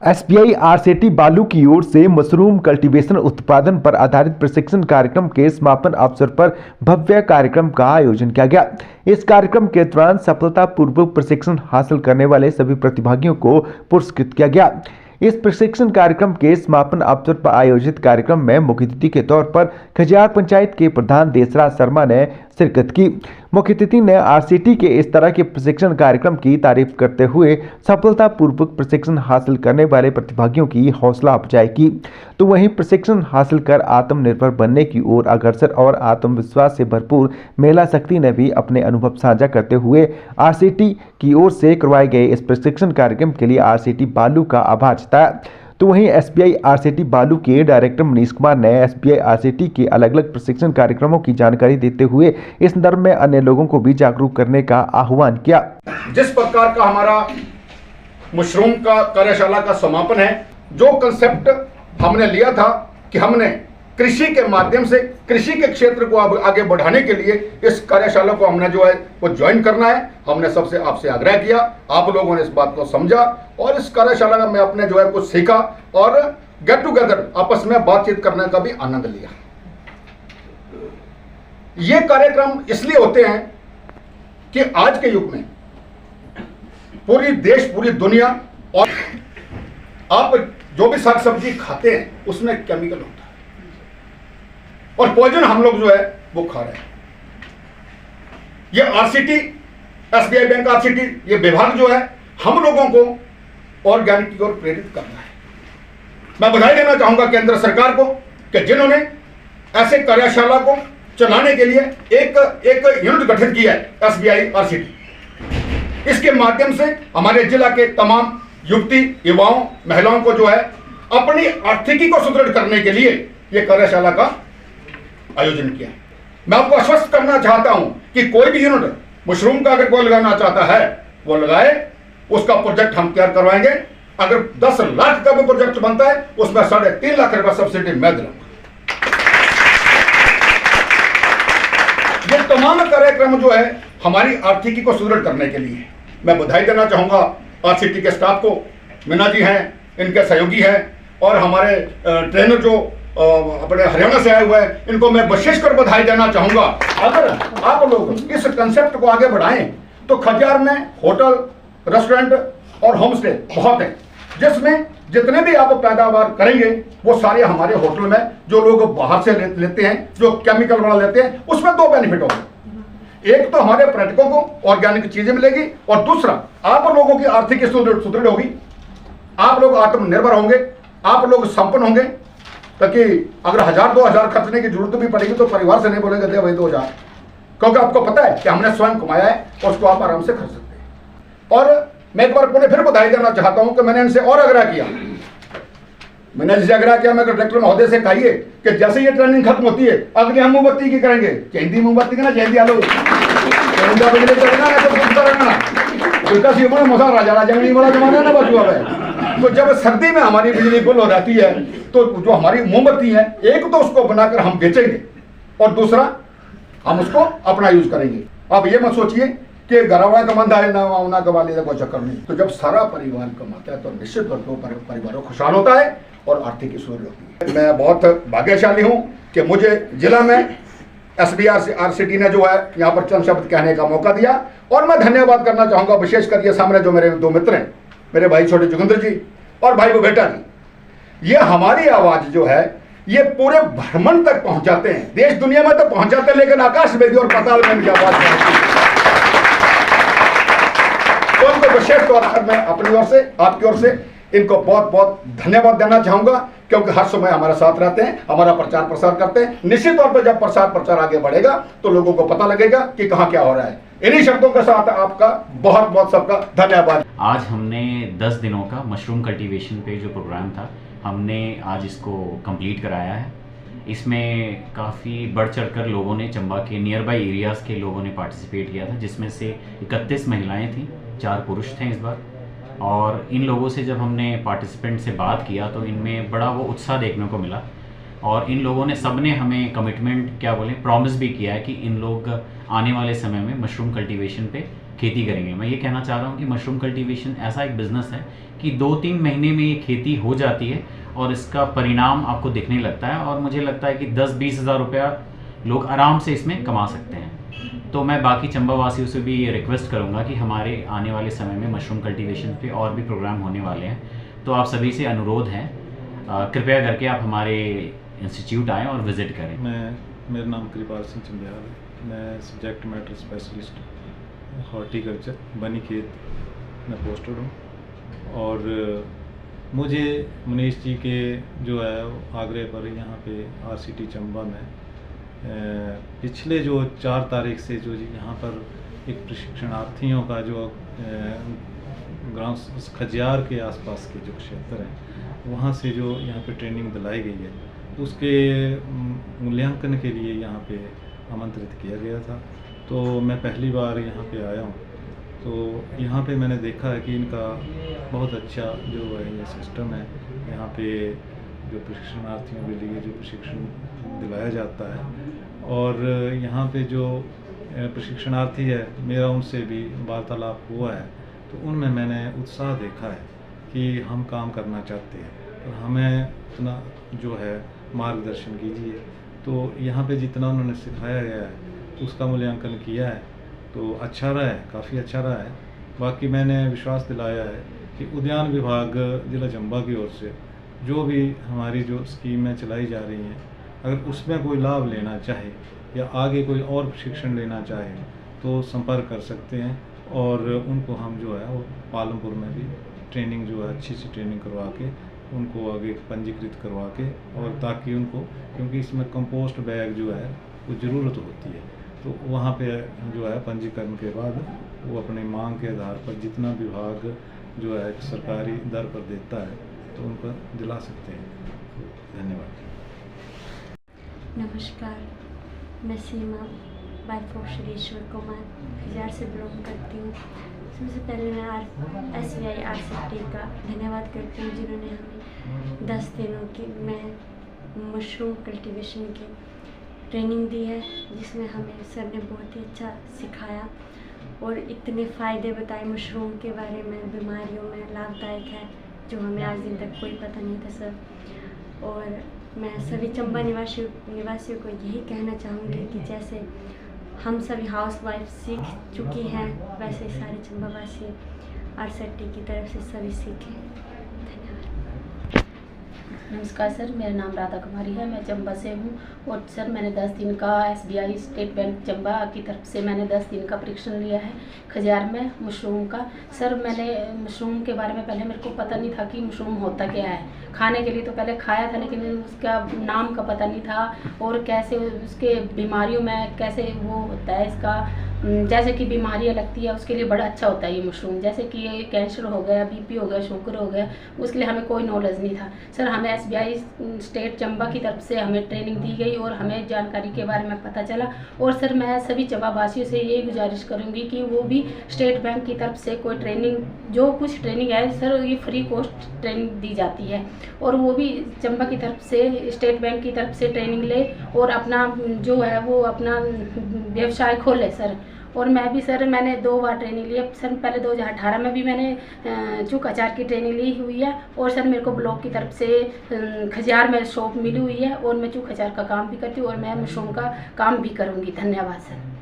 SBI RSETI बालू की ओर से मशरूम कल्टीवेशन उत्पादन पर आधारित प्रशिक्षण कार्यक्रम के समापन अवसर पर भव्य कार्यक्रम का आयोजन किया गया। इस कार्यक्रम के दौरान सफलतापूर्वक प्रशिक्षण हासिल करने वाले सभी प्रतिभागियों को पुरस्कृत किया गया। इस प्रशिक्षण कार्यक्रम के समापन अवसर पर आयोजित कार्यक्रम में मुख्य अतिथि के तौर पर खजियार पंचायत के प्रधान देसराज शर्मा ने शिरकत की। मुख्य अतिथि ने आरसीटी के इस तरह के प्रशिक्षण कार्यक्रम की तारीफ करते हुए सफलतापूर्वक प्रशिक्षण हासिल करने वाले प्रतिभागियों की हौसला अफजाई की। तो वहीं प्रशिक्षण हासिल कर आत्मनिर्भर बनने की ओर अग्रसर और आत्मविश्वास से भरपूर मेला शक्ति ने भी अपने अनुभव साझा करते हुए आरसीटी की ओर से करवाए गए इस प्रशिक्षण कार्यक्रम के लिए आरसीटी बालू का आभार जताया। तो वहीं एसबीआई आरसीटी बालू के डायरेक्टर मनीष कुमार ने एसबीआई आरसीटी के अलग अलग प्रशिक्षण कार्यक्रमों की जानकारी देते हुए इस संदर्भ में अन्य लोगों को भी जागरूक करने का आह्वान किया। जिस प्रकार का हमारा मशरूम का कार्यशाला का समापन है, जो कंसेप्ट हमने लिया था कि हमने कृषि के माध्यम से कृषि के क्षेत्र को आगे बढ़ाने के लिए इस कार्यशाला को हमने जो है वो ज्वाइन करना है। हमने सबसे आपसे आग्रह किया, आप लोगों ने इस बात को समझा और इस कार्यशाला में अपने जो है कुछ सीखा और गेट टुगेदर आपस में बातचीत करने का भी आनंद लिया। ये कार्यक्रम इसलिए होते हैं कि आज के युग में पूरी देश पूरी दुनिया और आप जो भी साग सब्जी खाते हैं उसमें केमिकल होता है और पॉइजन हम लोग जो है वो खा रहे हैं। ये आरसीटी, एसबीआई बैंक आरसीटी, ये विभाग जो है हम लोगों को ऑर्गेनिक की ओर प्रेरित कर रहा है। मैं बधाई देना चाहूंगा केंद्र सरकार को कि जिन्होंने ऐसे कार्यशाला को चलाने के लिए एक यूनिट गठित किया है, एसबीआई आरसीटी। इसके माध्यम से हमारे जिला के तमाम युवती युवाओं महिलाओं को जो है अपनी आर्थिकी को सुदृढ़ करने के लिए यह कार्यशाला का आयोजन किया। मैं आपको आश्वस्त करना चाहता हूं कि कोई भी यूनिट मशरूम का अगर कोई लगाना चाहता है वो लगाए, उसका प्रोजेक्ट हम तैयार करवाएंगे। अगर 10 लाख का भी प्रोजेक्ट बनता है उसमें 3.5 लाख रुपए सब्सिडी मैं दूंगा। ये तमाम कार्यक्रम जो है हमारी आर्थिकी को सुदृढ़ करने के लिए। मैं बधाई देना चाहूंगा आरसीटी के स्टाफ को, मीना जी हैं, इनके सहयोगी हैं और हमारे ट्रेनर जो अपने हरियाणा से आए हुए हैं, इनको मैं विशेष कर बधाई देना चाहूंगा। अगर आप लोग इस कंसेप्ट को आगे बढ़ाएं तो खजियार में होटल, रेस्टोरेंट और होम स्टे बहुत है, जिसमें जितने भी आप पैदावार करेंगे वो सारे हमारे होटल में जो लोग बाहर से लेते हैं, जो केमिकल वाला लेते हैं, उसमें 2 बेनिफिट होंगे। एक तो हमारे पर्यटकों को ऑर्गेनिक चीजें मिलेगी और दूसरा आप लोगों की आर्थिक सुदृढ़ होगी, आप लोग आत्मनिर्भर होंगे, आप लोग संपन्न होंगे। ताकि अगर 1000-2000 खर्चने की जरूरत भी पड़ेगी तो परिवार से नहीं बोलेंगे दे भाई 2000, क्योंकि आपको पता है कि हमने स्वयं कमाया है और उसको आप आराम से खर्च सकते हैं। और मैं एक बार पुनः फिर बधाई देना चाहता हूं कि मैंने इनसे और आग्रह किया, मैंने जिसे आग्रह किया, मैं डायरेक्टर महोदय से कहिए कि जैसे ये ट्रेनिंग खत्म होती है अगले हम मोमबत्ती की करेंगे, चेंदी मोमबत्ती ना चेंदी आलो बिजली चलेगा ना तो पूछता रहना मसा राजा राजंगनी वाला जमाना ना बचुआ है। तो जब सर्दी में हमारी बिजली गुल हो जाती है तो जो हमारी मोमबत्ती है, एक तो उसको बनाकर हम बेचेंगे और दूसरा हम उसको अपना यूज करेंगे। अब ये मत सोचिए कि घरवाला कमाता है ना कमा लेगा, कोई चक्कर नहीं। तो जब सारा परिवार कमाता है तो निश्चित तौर पर परिवार खुशहाल होता है और आर्थिक सुदृढ़ होती है। मैं बहुत भाग्यशाली हूँ कि मुझे जिला में एसबीआई आरसीटी ने जो है यहाँ पर चंद शब्द कहने का मौका दिया और मैं धन्यवाद करना चाहूंगा विशेषकर ये सामने जो मेरे 2 मित्र हैं, मेरे भाई छोटे जोगिंदर जी और भाई वो बेटा जी। ये हमारी आवाज जो है ये पूरे भ्रमण तक पहुंचाते हैं, देश दुनिया में तो पहुंचाते हैं लेकिन आकाश में भी और पाताल में भी आवाज पहुंचती है। तो उनको विशेष तौर पर मैं अपनी ओर से आपकी ओर से इनको बहुत बहुत धन्यवाद देना चाहूंगा, क्योंकि हर समय हमारा साथ रहते हैं, हमारा प्रचार प्रसार करते हैं। निश्चित तौर पर जब प्रचार आगे बढ़ेगा तो लोगों को पता लगेगा कि कहां क्या हो रहा है। इन्हीं शब्दों के साथ आपका बहुत बहुत सबका धन्यवाद। आज हमने 10 दिनों का मशरूम कल्टीवेशन पे जो प्रोग्राम था हमने आज इसको कंप्लीट कराया है। इसमें काफ़ी बढ़ चढ़कर लोगों ने, चंबा के नियर बाई एरियाज़ के लोगों ने पार्टिसिपेट किया था, जिसमें से 31 महिलाएं थीं, 4 पुरुष थे इस बार। और इन लोगों से जब हमने पार्टिसिपेंट से बात किया तो इनमें बड़ा वो उत्साह देखने को मिला और इन लोगों ने सबने हमें कमिटमेंट प्रॉमिस भी किया है कि इन लोग आने वाले समय में मशरूम कल्टीवेशन पे खेती करेंगे। मैं ये कहना चाह रहा हूँ कि मशरूम कल्टीवेशन ऐसा एक बिज़नेस है कि 2-3 महीने में ये खेती हो जाती है और इसका परिणाम आपको दिखने लगता है, और मुझे लगता है कि 10-20 हज़ार रुपया लोग आराम से इसमें कमा सकते हैं। तो मैं बाकी चंबा वासियों से भी ये रिक्वेस्ट करूँगा कि हमारे आने वाले समय में मशरूम कल्टीवेशन पे और भी प्रोग्राम होने वाले हैं, तो आप सभी से अनुरोध है, कृपया करके आप हमारे इंस्टीट्यूट आएँ और विज़िट करें। मेरा नाम कृपाल सिंह चंदियाल है। मैं subject matter specialist horticulture Banikhet में पोस्टेड हूँ, और मुझे मनीष जी के जो है आग्रह पर यहाँ पे RCT चंबा में पिछले जो 4 तारीख से जो यहाँ पर एक प्रशिक्षणार्थियों का जो ग्राम खजियार के आसपास के जो क्षेत्र हैं वहाँ से जो यहाँ पे ट्रेनिंग दिलाई गई है, उसके मूल्यांकन के लिए यहाँ पे आमंत्रित किया गया था। तो मैं पहली बार यहाँ पे आया हूँ, तो यहाँ पे मैंने देखा है कि इनका बहुत अच्छा जो है ये सिस्टम है। यहाँ पे जो प्रशिक्षणार्थियों के लिए जो प्रशिक्षण दिलाया जाता है, और यहाँ पे जो प्रशिक्षणार्थी है मेरा उनसे भी वार्तालाप हुआ है, तो उनमें मैंने उत्साह देखा है कि हम काम करना चाहते हैं और हमें अपना जो है मार्गदर्शन कीजिए। तो यहाँ पे जितना उन्होंने सिखाया गया है उसका मूल्यांकन किया है, तो अच्छा रहा है, काफ़ी अच्छा रहा है। बाकी मैंने विश्वास दिलाया है कि उद्यान विभाग जिला चंबा की ओर से जो भी हमारी जो स्कीमें चलाई जा रही हैं, अगर उसमें कोई लाभ लेना चाहे या आगे कोई और प्रशिक्षण लेना चाहे तो संपर्क कर सकते हैं, और उनको हम जो है वो पालमपुर में भी ट्रेनिंग जो है अच्छी सी ट्रेनिंग करवा के उनको आगे पंजीकृत करवा के, और ताकि उनको, क्योंकि इसमें कंपोस्ट बैग जो है वो ज़रूरत होती है, तो वहाँ पे जो है पंजीकरण के बाद वो अपनी मांग के आधार पर जितना विभाग जो है सरकारी दर पर देता है तो उनको दिला सकते हैं। धन्यवाद। नमस्कार, मैं सीमा बाय श्रीश्वर कुमार खजियार से बिलोंग करती हूँ। सबसे पहले मैं SBI RCT का धन्यवाद करती हूँ जिन्होंने हमें 10 दिनों की मशरूम कल्टीवेशन की ट्रेनिंग दी है, जिसमें हमें सर ने बहुत ही अच्छा सिखाया और इतने फ़ायदे बताए मशरूम के बारे में, बीमारियों में लाभदायक है जो हमें आज दिन तक कोई पता नहीं था सर। और मैं सभी चंबा निवासियों को यही कहना चाहूँगी कि जैसे हम सभी हाउसवाइफ सीख चुकी हैं, वैसे सारे चंबावासी RCT की तरफ से सभी सीखें। धन्यवाद। नमस्कार सर, मेरा नाम राधा कुमारी है, मैं चंबा से हूँ। और सर मैंने 10 दिन का SBI स्टेट बैंक चंबा की तरफ से मैंने 10 दिन का प्रशिक्षण लिया है खजियार में मशरूम का। सर मैंने मशरूम के बारे में पहले मेरे को पता नहीं था कि मशरूम होता क्या है। खाने के लिए तो पहले खाया था, लेकिन उसका नाम का पता नहीं था, और कैसे उसके बीमारियों में कैसे वो होता है, इसका जैसे कि बीमारियाँ लगती है उसके लिए बड़ा अच्छा होता है ये मशरूम। जैसे कि ये कैंसर हो गया, BP हो गया, शुगर हो गया, उसके लिए हमें कोई नॉलेज नहीं था। सर हमें SBI स्टेट चंबा की तरफ से हमें ट्रेनिंग दी गई और हमें जानकारी के बारे में पता चला। और सर मैं सभी चंबा वासियों से यही गुजारिश करूँगी कि वो भी स्टेट बैंक की तरफ से कोई ट्रेनिंग, जो कुछ ट्रेनिंग है सर ये फ्री कॉस्ट ट्रेनिंग दी जाती है, और वो भी चंबा की तरफ से स्टेट बैंक की तरफ से ट्रेनिंग ले और अपना जो है वो अपना व्यवसाय खोले सर। और मैं भी सर मैंने 2 बार ट्रेनिंग ली है सर। पहले 2018 में भी मैंने चूक अचार की ट्रेनिंग ली हुई है, और सर मेरे को ब्लॉक की तरफ से खजियार में शॉप मिली हुई है, और मैं चूक अचार का काम भी करती हूँ और मैं मशरूम का काम भी करूँगी। धन्यवाद सर।